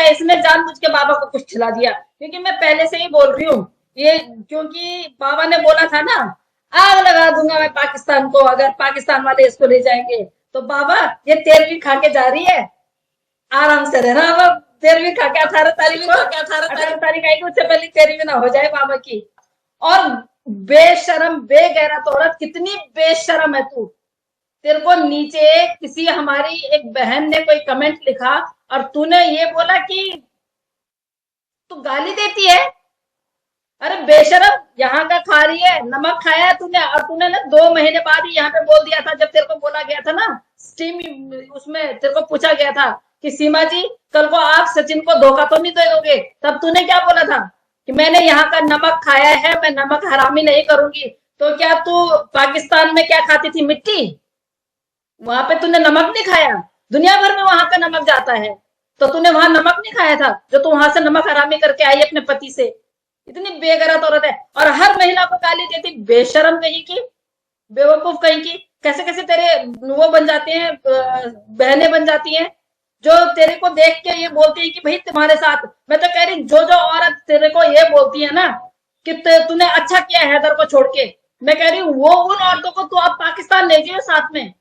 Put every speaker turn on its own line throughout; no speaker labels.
इसने जानबूझ के बाबा को कुछ खिला दिया, क्योंकि मैं पहले से ही बोल रही हूँ ये, क्योंकि बाबा ने बोला था ना, आग लगा दूंगा मैं पाकिस्तान को अगर पाकिस्तान वाले इसको ले जाएंगे। तो बाबा ये 13वीं खा के जा रही है, आराम से रहना। अब 13वीं खा के 18 तारीख को, 18 तारीख आएगी, उससे पहले 13वीं ना हो जाए बाबा की। और बेशरम बेगैरत औरत, कितनी बेशरम है तू। तेरे को नीचे किसी हमारी एक बहन ने कोई कमेंट लिखा और तूने ये बोला कि तू गाली देती है। अरे बेशरम, यहाँ का खा रही है, नमक खाया तूने, और तूने ना 2 महीने बाद ही यहाँ पे बोल दिया था, जब तेरे को बोला गया था ना स्ट्रीम, उसमें तेरे को पूछा गया था कि सीमा जी कल को आप सचिन को धोखा तो नहीं दे दोगे, तब तूने क्या बोला था कि मैंने यहाँ का नमक खाया है, मैं नमक हरामी नहीं करूंगी। तो क्या तू पाकिस्तान में क्या खाती थी, मिट्टी? वहां पे तूने नमक नहीं खाया? दुनिया भर में वहां का नमक जाता है, तो तूने वहां नमक नहीं खाया था जो तू वहां से नमक हरामी करके आई अपने पति से? इतनी बेगैरत औरत है, और हर महिला को गाली देती, बेशरम कहीं की, बेवकूफ कहीं की। कैसे कैसे तेरे वो बन जाते हैं, बहनें बन जाती हैं, जो तेरे को देख के ये बोलती है कि भाई तुम्हारे साथ। मैं तो कह रही, जो जो औरत तेरे को ये बोलती है ना कि तूने अच्छा किया हैदर को छोड़ के, मैं कह रही हूँ वो उन औरतों को तो आप पाकिस्तान ले जाइयो साथ में,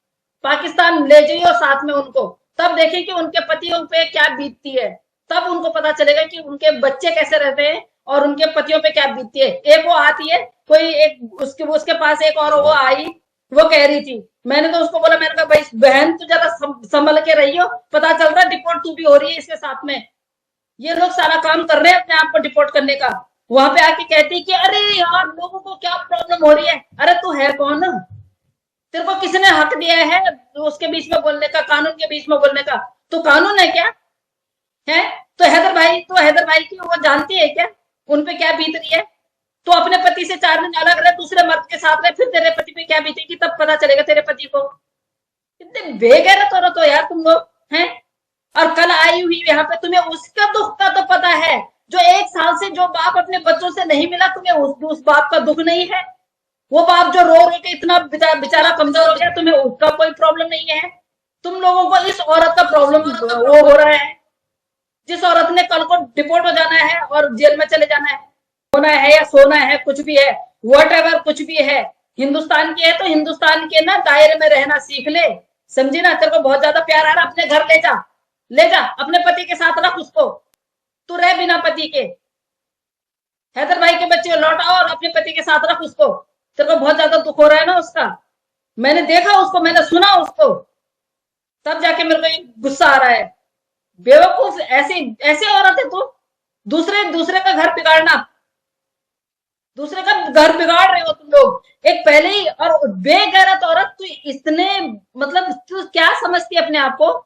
पाकिस्तान ले जाइयो साथ में उनको, तब देखिए कि उनके पतियों पे क्या बीतती है, तब उनको पता चलेगा कि उनके बच्चे कैसे रहते हैं और उनके पतियों पे क्या बीतती है। एक वो आती है, कोई एक उसके पास एक और वो आई, वो कह रही थी, मैंने तो उसको बोला, मैंने कहा भाई बहन तू जरा संभल के रही हो, पता चल रहा है डिपोर्ट तू भी हो रही है इसके साथ में। ये लोग सारा काम कर रहे हैं अपने आप को डिपोर्ट करने का। वहां पे आके कहती कि अरे यार लोगों को क्या प्रॉब्लम हो रही है। अरे तू है कौन? तेरे को किसने हक दिया है उसके बीच में बोलने का, कानून के बीच में बोलने का? तो कानून है क्या है? तो हैदर भाई की वो जानती है क्या उन पे क्या बीत रही है? तो अपने पति से 4 दिन अलग रहे, दूसरे मर्द के साथ रहे, फिर तेरे पति पे क्या बीतेगी तब पता चलेगा तेरे पति को। इतने बेगैरत औरत हो यार तुम लोग हैं। और कल आई हुई यहाँ पे, तुम्हें उसका दुख का तो पता है, जो 1 साल से जो बाप अपने बच्चों से नहीं मिला, तुम्हें उस बाप का दुख नहीं है? वो बाप जो रो रो के इतना बेचारा कमजोर हो गया, तुम्हें उसका कोई प्रॉब्लम नहीं है? तुम लोगों को इस औरत का प्रॉब्लम वो हो रहा है, जिस औरत ने कल को डिपोर्ट हो जाना है और जेल में चले जाना है, होना है या सोना है, कुछ भी है, व्हाटएवर कुछ भी है, हिंदुस्तान की है तो हिंदुस्तान के ना दायरे में रहना सीख ले, समझी ना? तेरे को बहुत ज्यादा प्यार आ रहा, अपने घर ले जा अपने पति के साथ रख उसको, तू रह बिना पति के। हैदर भाई के बच्चे लौटाओ और अपने पति के साथ रख उसको। तेरे को बहुत ज्यादा दुख हो रहा है ना उसका, मैंने देखा उसको, मैंने सुना उसको, तब जाके मेरे को गुस्सा आ रहा है। बेवकूफ, ऐसे औरत है तू, दूसरे का घर बिगाड़ना, दूसरे का घर बिगाड़ रहे हो तुम लोग एक पहले ही। और बेगैरत औरत, तू इतने मतलब तू क्या समझती है अपने आप को?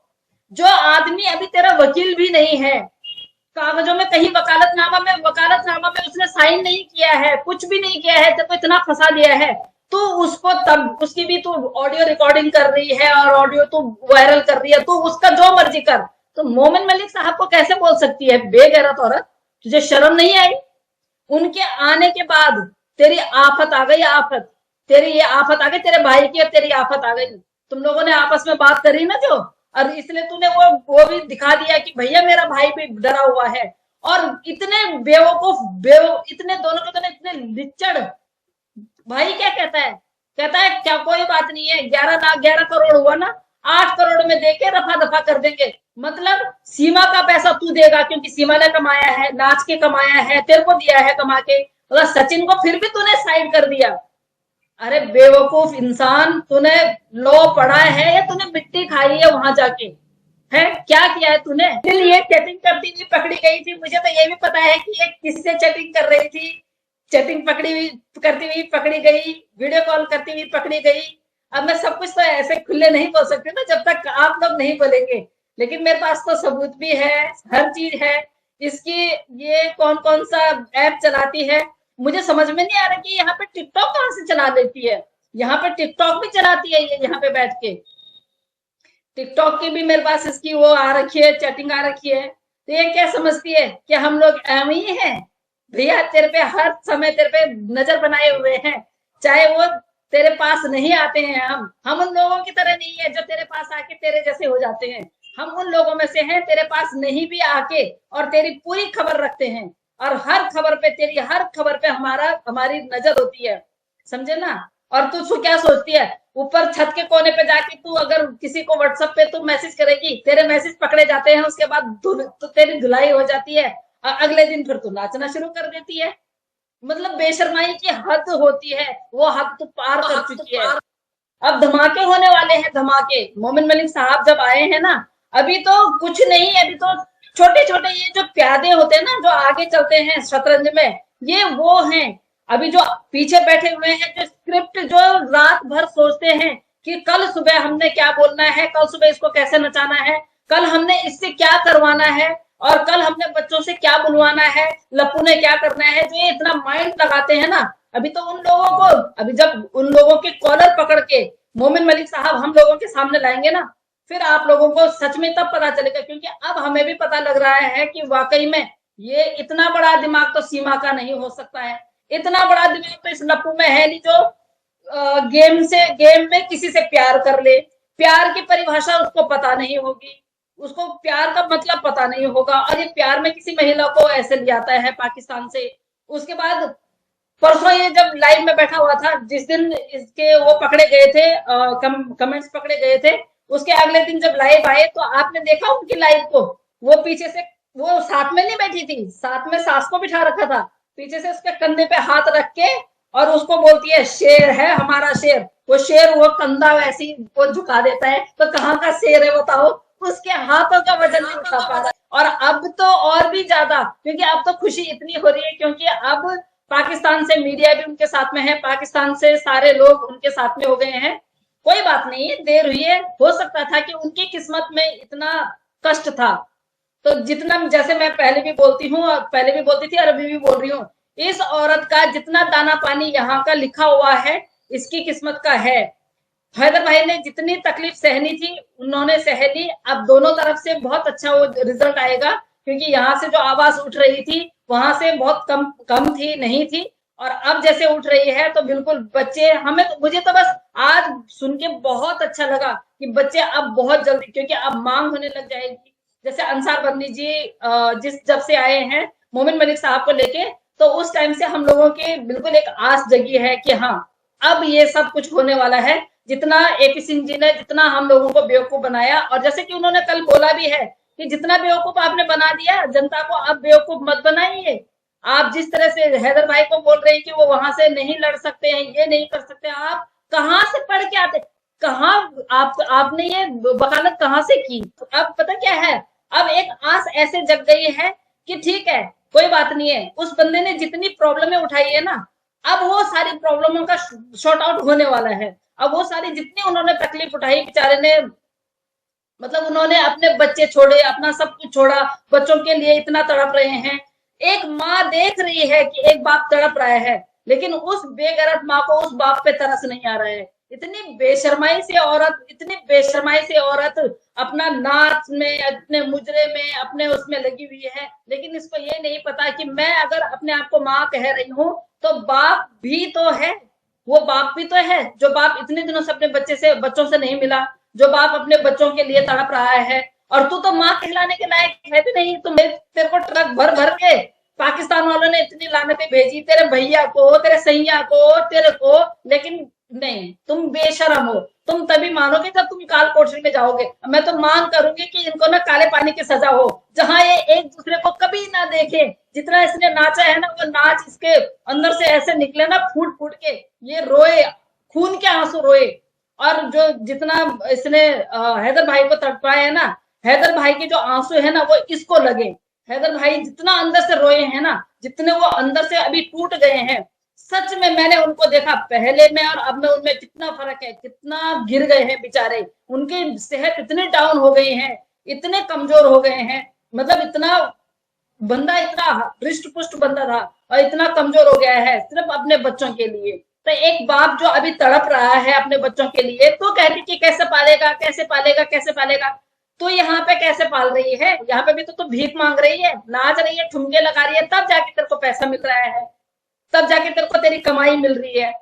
जो आदमी अभी तेरा वकील भी नहीं है, कागजों में कहीं वकालतनामा में उसने साइन नहीं किया है, कुछ भी नहीं किया है, तेरे को इतना फंसा दिया है, तो उसको तब उसकी भी तू ऑडियो रिकॉर्डिंग कर रही है और ऑडियो तू वायरल कर रही है, तो उसका जो मर्जी कर। तो मोमिन मलिक साहब को कैसे बोल सकती है बेगैरत औरत? तुझे शर्म नहीं आई? उनके आने के बाद तेरी आफत आ गई, आफत, तेरी ये आफत आ गई, तेरे भाई की और तेरी आफत आ गई। तुम लोगों ने आपस में बात करी ना जो, और इसलिए तूने वो भी दिखा दिया कि भैया मेरा भाई भी डरा हुआ है। और इतने बेवकूफ इतने दोनों के दोनों इतने लिच्चड़। भाई क्या कहता है क्या कोई बात नहीं है, 11 करोड़ हुआ ना, 8 करोड़ में देके रफा दफा कर देंगे। मतलब सीमा का पैसा तू देगा क्योंकि सीमा ने कमाया है, नाच के कमाया है, तेरे को दिया है कमा के, मतलब सचिन को फिर भी तूने साइड कर दिया। अरे बेवकूफ इंसान, तूने लॉ पढ़ा है या तूने मिट्टी खाई है वहां जाके? है क्या किया है तूने? ये चैटिंग करती हुई पकड़ी गई थी, मुझे तो ये भी पता है कि ये किससे चैटिंग कर रही थी। चैटिंग करती हुई पकड़ी गई, वीडियो कॉल करती हुई पकड़ी गई। अब मैं सब कुछ तो ऐसे खुले नहीं बोल सकती ना जब तक आप लोग नहीं बोलेंगे, लेकिन मेरे पास तो सबूत भी है, हर चीज है इसकी। ये कौन सा ऐप चलाती है मुझे समझ में नहीं आ रहा कि यहाँ पे टिकटॉक कहाँ से चला लेती है। यहाँ पे टिकटॉक भी चलाती है ये, यहाँ पे बैठ के टिकटॉक की भी मेरे पास इसकी वो आ रखी है, चैटिंग आ रखी है। तो ये क्या समझती है कि हम लोग एवं ही हैं? भैया तेरे पे हर समय तेरे पे नजर बनाए हुए हैं, चाहे वो तेरे पास नहीं आते हैं। हम उन लोगों की तरह नहीं है जो तेरे पास आके तेरे जैसे हो जाते हैं। हम उन लोगों में से हैं, तेरे पास नहीं भी आके और तेरी पूरी खबर रखते हैं, और हर खबर पे, तेरी हर खबर पे हमारी नजर होती है, समझे ना। और तू क्या सोचती है, ऊपर छत के कोने पे जाके तू अगर किसी को व्हाट्सएप पे तू मैसेज करेगी, तेरे मैसेज पकड़े जाते हैं, उसके बाद तो तेरी धुलाई हो जाती है, और अगले दिन फिर तू नाचना शुरू कर देती है। मतलब बेशर्माई की हद होती है, वो हद तू पार कर चुकी है। अब धमाके होने वाले हैं, धमाके। मोमिन मलिक साहब जब आए हैं ना, अभी तो कुछ नहीं, अभी तो छोटे छोटे ये जो प्यादे होते हैं ना, जो आगे चलते हैं शतरंज में, ये वो हैं। अभी जो पीछे बैठे हुए हैं, जो स्क्रिप्ट जो रात भर सोचते हैं कि कल सुबह हमने क्या बोलना है, कल सुबह इसको कैसे नचाना है, कल हमने इससे क्या करवाना है, और कल हमने बच्चों से क्या बुलवाना है, लप्पू ने क्या करना है, जो ये इतना माइंड लगाते हैं ना, अभी तो उन लोगों को, अभी जब उन लोगों के कॉलर पकड़ के मोमिन मलिक साहब हम लोगों के सामने लाएंगे ना, फिर आप लोगों को सच में तब पता चलेगा, क्योंकि अब हमें भी पता लग रहा है कि वाकई में ये इतना बड़ा दिमाग तो सीमा का नहीं हो सकता है। इतना बड़ा दिमाग तो इस लप्पू में है नहीं, जो गेम में किसी से प्यार कर ले। प्यार की परिभाषा उसको पता नहीं होगी, उसको प्यार का मतलब पता नहीं होगा, और ये प्यार में किसी महिला को ऐसे ले आता है पाकिस्तान से। उसके बाद परसों ये जब लाइव में बैठा हुआ था, जिस दिन इसके वो पकड़े गए थे, कमेंट्स पकड़े गए थे, उसके अगले दिन जब लाइव आए तो आपने देखा उनकी लाइव को, वो पीछे से, वो साथ में नहीं बैठी थी, साथ में सास को बिठा रखा था, पीछे से उसके कंधे पे हाथ रख के, और उसको बोलती है शेर है हमारा शेर। वो शेर वो कंधा वैसी वो झुका देता है, तो कहाँ का शेर है बताओ, उसके हाथों का वजन नहीं उठा पा रहा। और अब तो और भी ज्यादा, क्योंकि अब तो खुशी इतनी हो रही है, क्योंकि अब पाकिस्तान से मीडिया भी उनके साथ में है, पाकिस्तान से सारे लोग उनके साथ में हो गए हैं। कोई बात नहीं है, देर हुई है, हो सकता था कि उनकी किस्मत में इतना कष्ट था, तो जितना, जैसे मैं पहले भी बोलती हूँ, और पहले भी बोलती थी और अभी भी बोल रही हूँ, इस औरत का जितना दाना पानी यहाँ का लिखा हुआ है, इसकी किस्मत का है। हैदर भाई ने जितनी तकलीफ सहनी थी उन्होंने सह ली। अब दोनों तरफ से बहुत अच्छा वो रिजल्ट आएगा, क्योंकि यहाँ से जो आवाज उठ रही थी वहां से बहुत कम कम थी, नहीं थी, और अब जैसे उठ रही है तो बिल्कुल बच्चे, हमें तो, मुझे तो बस आज सुन के बहुत अच्छा लगा कि बच्चे अब बहुत जल्दी, क्योंकि अब मांग होने लग जाएगी। जैसे अंसार बंदी जी जिस जब से आए हैं मोमिन मलिक साहब को लेके, तो उस टाइम से हम लोगों के बिल्कुल एक आस जगी है कि हाँ, अब ये सब कुछ होने वाला है। जितना एपी सिंह जी ने जितना हम लोगों को बेवकूफ बनाया, और जैसे कि उन्होंने कल बोला भी है कि जितना बेवकूफ आपने बना दिया जनता को, अब बेवकूफ मत बनाइए। आप जिस तरह से हैदर भाई को बोल रहे हैं कि वो वहां से नहीं लड़ सकते हैं, ये नहीं कर सकते, आप कहाँ से पढ़ के आते, कहाँ आपने ये वकालत कहाँ से की। अब पता क्या है, अब एक आस ऐसे जग गई है कि ठीक है, कोई बात नहीं है, उस बंदे ने जितनी प्रॉब्लमें उठाई है ना, अब वो सारी प्रॉब्लमों का शॉर्ट आउट होने वाला है। अब वो सारी जितनी उन्होंने तकलीफ उठाई, बेचारे ने, मतलब उन्होंने अपने बच्चे छोड़े, अपना सब कुछ छोड़ा, बच्चों के लिए इतना तड़प रहे हैं। एक माँ देख रही है कि एक बाप तड़प रहा है, लेकिन उस बेगैरत माँ को उस बाप पे तरस नहीं आ रहा है। इतनी बेशर्माई से औरत, इतनी बेशर्माई से औरत अपना नाच में, अपने मुजरे में, अपने उसमें लगी हुई है, लेकिन इसको ये नहीं पता कि मैं अगर अपने आप को माँ कह रही हूँ तो बाप भी तो है, वो बाप भी तो है, जो बाप इतने दिनों से अपने बच्चों से नहीं मिला, जो बाप अपने बच्चों के लिए तड़प रहा है। और तू तो माँ कहलाने के लायक है भी नहीं। तेरे को ट्रक भर भर के पाकिस्तान वालों ने इतनी लानतें भेजी तेरे भैया को, तेरे सैया को, तेरे को, लेकिन नहीं, तुम बेशरम हो। तुम तभी मानोगे जब तुम काल कोठरी में जाओगे। मैं तो मांग करूंगी कि इनको ना काले पानी की सजा हो, जहां ये एक दूसरे को कभी ना देखे। जितना इसने नाचा है ना, वो नाच इसके अंदर से ऐसे निकले ना, फूट फूट के ये रोए, खून के आंसू रोए। और जो जितना इसने हैदर भाई को तड़पाया है ना, हैदर भाई के जो आंसू है ना, वो इसको लगे। हैदर भाई जितना अंदर से रोए हैं ना, जितने वो अंदर से अभी टूट गए हैं, सच में मैंने उनको देखा पहले में और अब में, उनमें कितना फर्क है, कितना गिर गए हैं बेचारे। उनकी सेहत इतनी डाउन हो गई है, इतने कमजोर हो गए हैं, मतलब इतना बंदा, इतना हृष्ट पुष्ट बंदा था और इतना कमजोर हो गया है सिर्फ अपने बच्चों के लिए। तो एक बाप जो अभी तड़प रहा है अपने बच्चों के लिए, तो कहती कि कैसे पालेगा, कैसे पालेगा, कैसे पालेगा। तो यहाँ पे कैसे पाल रही है, यहाँ पे भी तो भीख मांग रही है, नाच रही है, ठुमके लगा रही है, तब जाके तेरे को पैसा मिल रहा है, तब जाके तेरे को तेरी कमाई मिल रही है।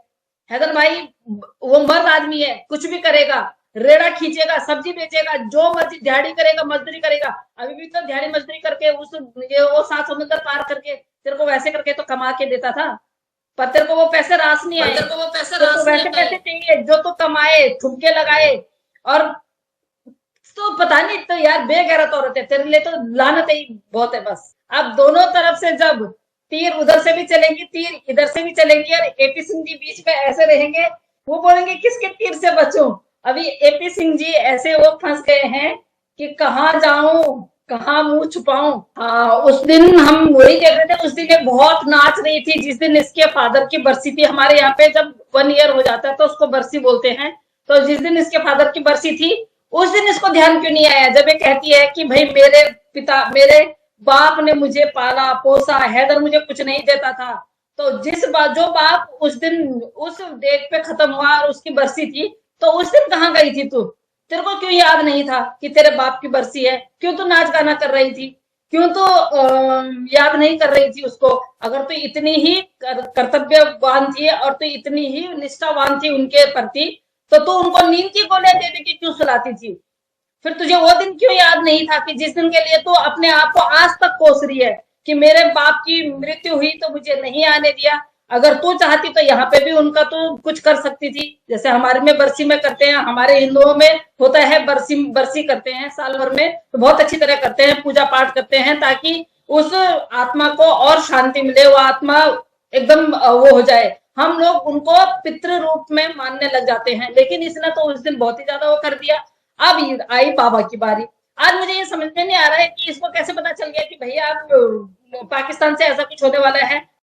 हैदर भाई वो मर्द आदमी है, कुछ भी करेगा, रेड़ा खींचेगा, सब्जी बेचेगा, जो मर्जी दिहाड़ी करेगा, मजदूरी करेगा। अभी भी तो दिहाड़ी मजदूरी करके उस ये वो 7 समुंदर पार करके तेरे को वैसे करके तो कमा के देता था, पर तेरे को वो पैसे रास नहीं आए। तो वैसे पैसे चाहिए जो तू कमाए, ठुमके लगाए। और तो पता नहीं, तो यार बेगैरत औरत है, तेरे लिए तो लानत ही बहुत है बस। अब दोनों तरफ से जब तीर उधर से भी चलेंगी, तीर इधर से भी चलेंगी, और एपी सिंह जी बीच में ऐसे रहेंगे, वो बोलेंगे किसके तीर से बचूं। अभी एपी सिंह जी ऐसे वो फंस गए हैं कि कहाँ जाऊं, कहाँ मुंह छुपाऊं। हाँ, उस दिन हम वही देख रहे थे, उस दिन ये बहुत नाच रही थी जिस दिन इसके फादर की बरसी थी। हमारे यहाँ पे जब 1 ईयर हो जाता है तो उसको बरसी बोलते हैं। तो जिस दिन इसके फादर की बरसी थी, उस दिन इसको ध्यान क्यों नहीं आया, जब ये कहती है कि भाई मेरे बाप ने मुझे पाला पोसा, हैदर मुझे कुछ नहीं देता था। तो जो बाप उस दिन उस डेट पे खत्म हुआ और उसकी बरसी थी, तो उस दिन कहाँ गई थी तू? तेरे को क्यों याद नहीं था कि तेरे बाप की बरसी है? क्यों तू नाच गाना कर रही थी? क्यों तो याद नहीं कर रही थी उसको? अगर तू इतनी ही कर्तव्यवान थी और तू इतनी ही निष्ठावान थी उनके प्रति, तो तू उनको नींद की गोलियां दे दे के क्यों सुलाती थी? फिर तुझे वो दिन क्यों याद नहीं था कि जिस दिन के लिए तू अपने आप को आज तक कोस रही है कि मेरे बाप की मृत्यु हुई तो मुझे नहीं आने दिया। अगर तू चाहती तो यहाँ पे भी उनका तो कुछ कर सकती थी, जैसे हमारे में बरसी में करते हैं, हमारे हिंदुओं में होता है बरसी बरसी करते हैं साल भर में, तो बहुत अच्छी तरह करते हैं, पूजा पाठ करते हैं ताकि उस आत्मा को और शांति मिले, वो आत्मा एकदम वो हो जाए। हम लोग उनको पितृ रूप में मानने लग जाते हैं, लेकिन इसने तो उस दिन बहुत ही ज्यादा वो कर दिया। अब आई बाबा की बारी। आज मुझे ये समझ में नहीं आ रहा है कि इसको कैसे पता चल गया कि भैया अब पाकिस्तान से ऐसा कुछ होने वाला है।